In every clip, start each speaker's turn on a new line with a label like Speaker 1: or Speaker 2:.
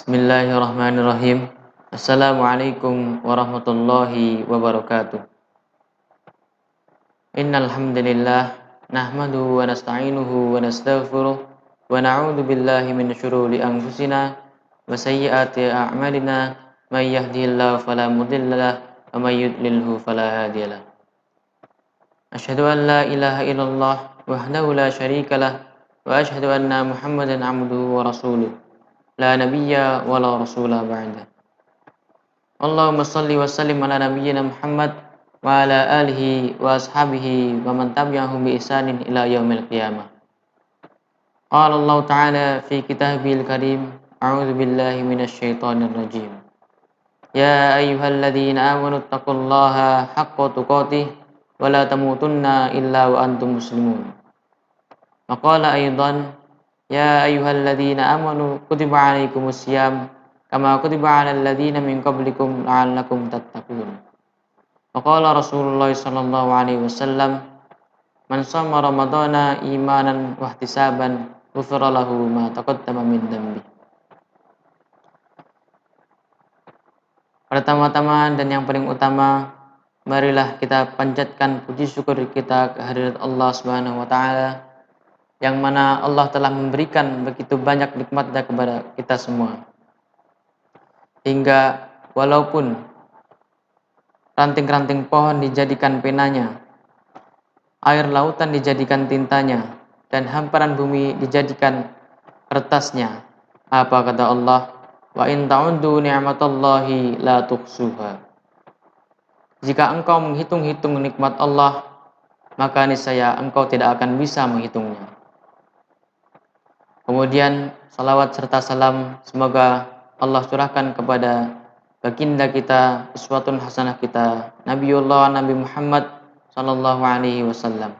Speaker 1: Bismillahirrahmanirrahim. Assalamualaikum warahmatullahi wabarakatuh. Innal hamdalillah nahmaduhu wa nasta'inuhu wa nastaghfiruh wa na'udzu billahi min syururi anfusina wa sayyiati a'malina may yahdihillahu fala mudhillalah wa may yudlilhu fala hadiyalah. Asyhadu an la ilaha illallah wahdahu la syarikalah wa asyhadu anna Muhammadan 'abduhu wa rasuluh. La nabiyya wa la rasula ba'da. Allahumma salli wa sallim ala nabiyyina Muhammad wa ala alihi wa ashabihi wa man tabi'ahum bi ihsanin ila yaumil qiyamah. Qala Allah Ta'ala fi kitabil karim, a'udzu billahi minasy syaithanir rajim. Ya ayyuhalladzina amanu taqullaha haqqa tuqatih wa la tamutunna illa wa antum muslimun. Wa qala aidan, ya ayyuhalladzina amanu kutiba 'alaikumus syiyam kama kutiba 'alal ladzina min qablikum la'allakum tattaqun. Wa qala Rasulullah sallallahu alaihi wasallam, man shoma ramadhana imanan wa ihtisaban ghufira lahu ma taqaddama min dhanbi. Pertama-tama dan yang paling utama, marilah kita panjatkan puji syukur kita kehadirat Allah Subhanahu wa taala yang mana Allah telah memberikan begitu banyak nikmatnya kepada kita semua. Hingga walaupun ranting-ranting pohon dijadikan penanya, air lautan dijadikan tintanya, dan hamparan bumi dijadikan kertasnya, apa kata Allah? Wa in ta'uddu ni'matallahi la tuhsuha. Jika engkau menghitung-hitung nikmat Allah, maka niscaya engkau tidak akan bisa menghitungnya. Kemudian salawat serta salam semoga Allah curahkan kepada baginda kita, uswatun hasanah kita, Nabiullah Nabi Muhammad sallallahu alaihi wasallam,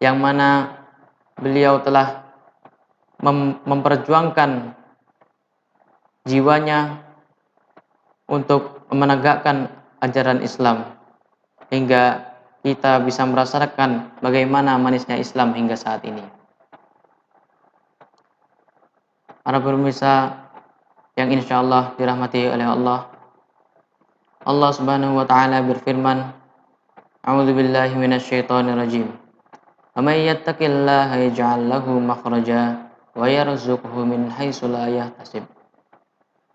Speaker 1: yang mana beliau telah memperjuangkan jiwanya untuk menegakkan ajaran Islam hingga kita bisa merasakan bagaimana manisnya Islam hingga saat ini. Para pemirsa yang insyaallah dirahmati oleh Allah, Allah Subhanahu wa taala berfirman, A'udzu billahi minasyaitonir rajim. Wa may yattaqillaha yaj'al lahu makhraja wa yarzuqhu min haitsu la yahtasib.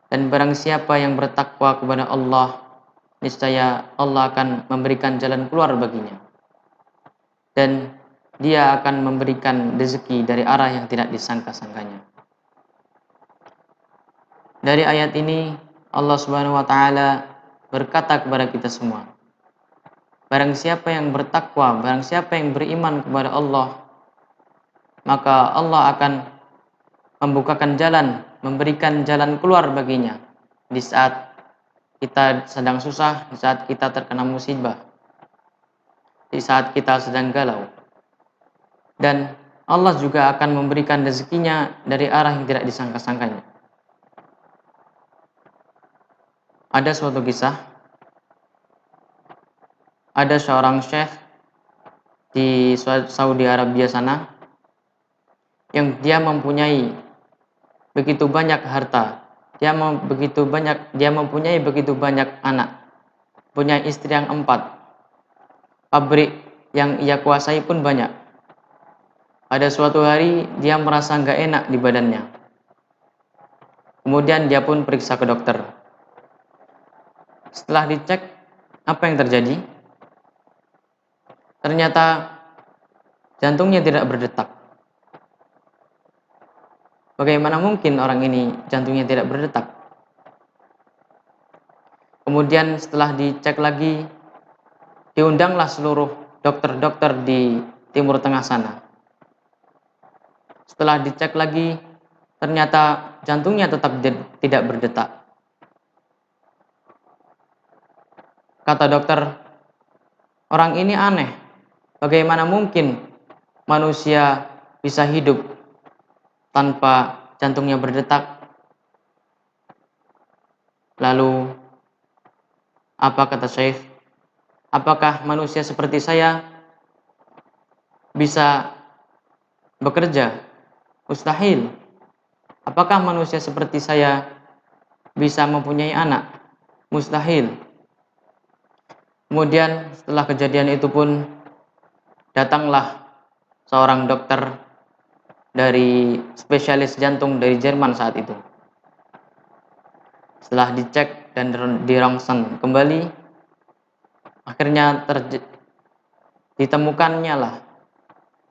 Speaker 1: Dan barang siapa yang bertakwa kepada Allah, niscaya Allah akan memberikan jalan keluar baginya. Dan Dia akan memberikan rezeki dari arah yang tidak disangka-sangkanya. Dari ayat ini Allah Subhanahu wa taala berkata kepada kita semua, barang siapa yang bertakwa, barang siapa yang beriman kepada Allah, maka Allah akan membukakan jalan, memberikan jalan keluar baginya di saat kita sedang susah, di saat kita terkena musibah, di saat kita sedang galau. Dan Allah juga akan memberikan rezekinya dari arah yang tidak disangka-sangkanya. Ada suatu kisah, ada seorang syekh di Saudi Arabia sana yang dia mempunyai begitu banyak harta, dia mempunyai begitu banyak anak, punya istri yang 4, pabrik yang ia kuasai pun banyak. Pada suatu hari dia merasa nggak enak di badannya, kemudian dia pun periksa ke dokter. Setelah dicek, apa yang terjadi? Ternyata jantungnya tidak berdetak. Bagaimana mungkin orang ini jantungnya tidak berdetak? Kemudian setelah dicek lagi, diundanglah seluruh dokter-dokter di Timur Tengah sana. Setelah dicek lagi, ternyata jantungnya tetap tidak berdetak. Kata dokter, orang ini aneh. Bagaimana mungkin manusia bisa hidup tanpa jantungnya berdetak? Lalu, apa kata Syekh? Apakah manusia seperti saya bisa bekerja? Mustahil. Apakah manusia seperti saya bisa mempunyai anak, mustahil. Kemudian setelah kejadian itu pun datanglah seorang dokter dari spesialis jantung dari Jerman saat itu. Setelah dicek dan dirongsen kembali, akhirnya ditemukannya lah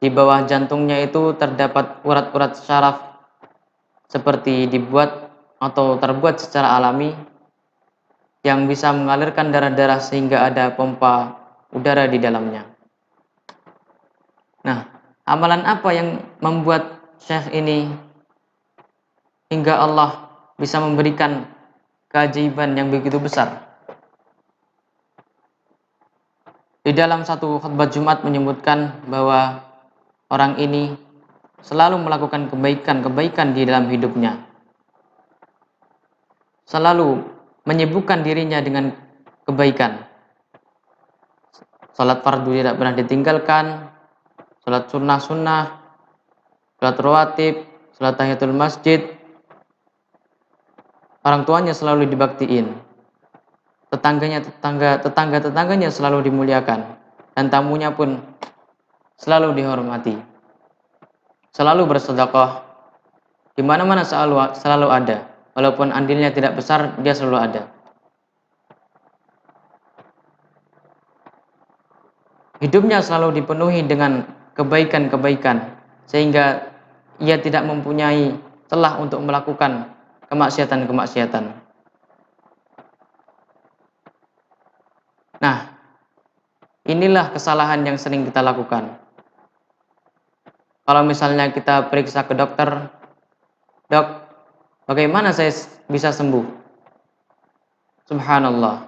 Speaker 1: di bawah jantungnya itu terdapat urat-urat syaraf seperti dibuat atau terbuat secara alami yang bisa mengalirkan darah-darah sehingga ada pompa udara di dalamnya. Nah, amalan apa yang membuat Syekh ini hingga Allah bisa memberikan keajaiban yang begitu besar? Di dalam satu khutbah Jumat menyebutkan bahwa orang ini selalu melakukan kebaikan-kebaikan di dalam hidupnya. Selalu menyibukkan dirinya dengan kebaikan. Salat fardu tidak pernah ditinggalkan, salat sunnah-sunnah, salat rawatib, salat tahiyatul masjid. Orang tuanya selalu dibaktiin. Tetangga-tetangganya selalu dimuliakan, dan tamunya pun selalu dihormati. Selalu bersedekah, di mana-mana selalu ada. Walaupun andilnya tidak besar, dia selalu ada. Hidupnya selalu dipenuhi dengan kebaikan-kebaikan, sehingga ia tidak mempunyai celah untuk melakukan kemaksiatan-kemaksiatan. Nah, inilah kesalahan yang sering kita lakukan. Kalau misalnya kita periksa ke dokter, "Dok, bagaimana saya bisa sembuh?" Subhanallah.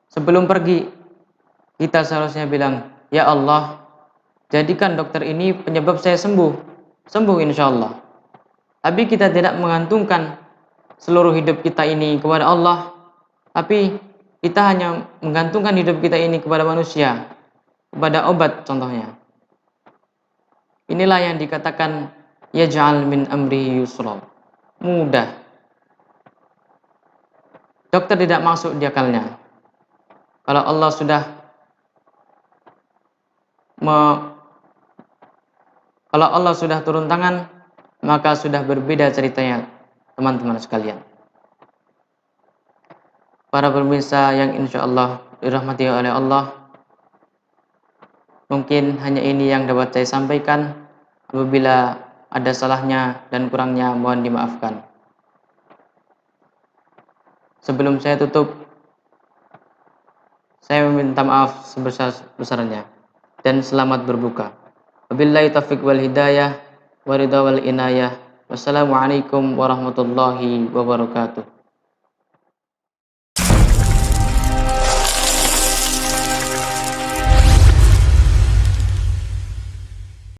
Speaker 1: Sebelum pergi, kita seharusnya bilang, "Ya Allah, jadikan dokter ini penyebab saya sembuh. Sembuh insya Allah." Tapi kita tidak menggantungkan seluruh hidup kita ini kepada Allah, tapi kita hanya menggantungkan hidup kita ini kepada manusia, kepada obat contohnya. Inilah yang dikatakan yaj'al min amri yusra. Mudah. Dokter tidak masuk di akalnya. Kalau Allah sudah kalau Allah sudah turun tangan, maka sudah berbeda ceritanya, teman-teman sekalian. Para pemirsa yang insya Allah dirahmati oleh Allah, mungkin hanya ini yang dapat saya sampaikan. Apabila ada salahnya dan kurangnya, mohon dimaafkan. Sebelum saya tutup, saya meminta maaf sebesar-besarnya dan selamat berbuka. Wabillahi taufiq wal hidayah, waridha wal inayah. Wassalamualaikum warahmatullahi wabarakatuh.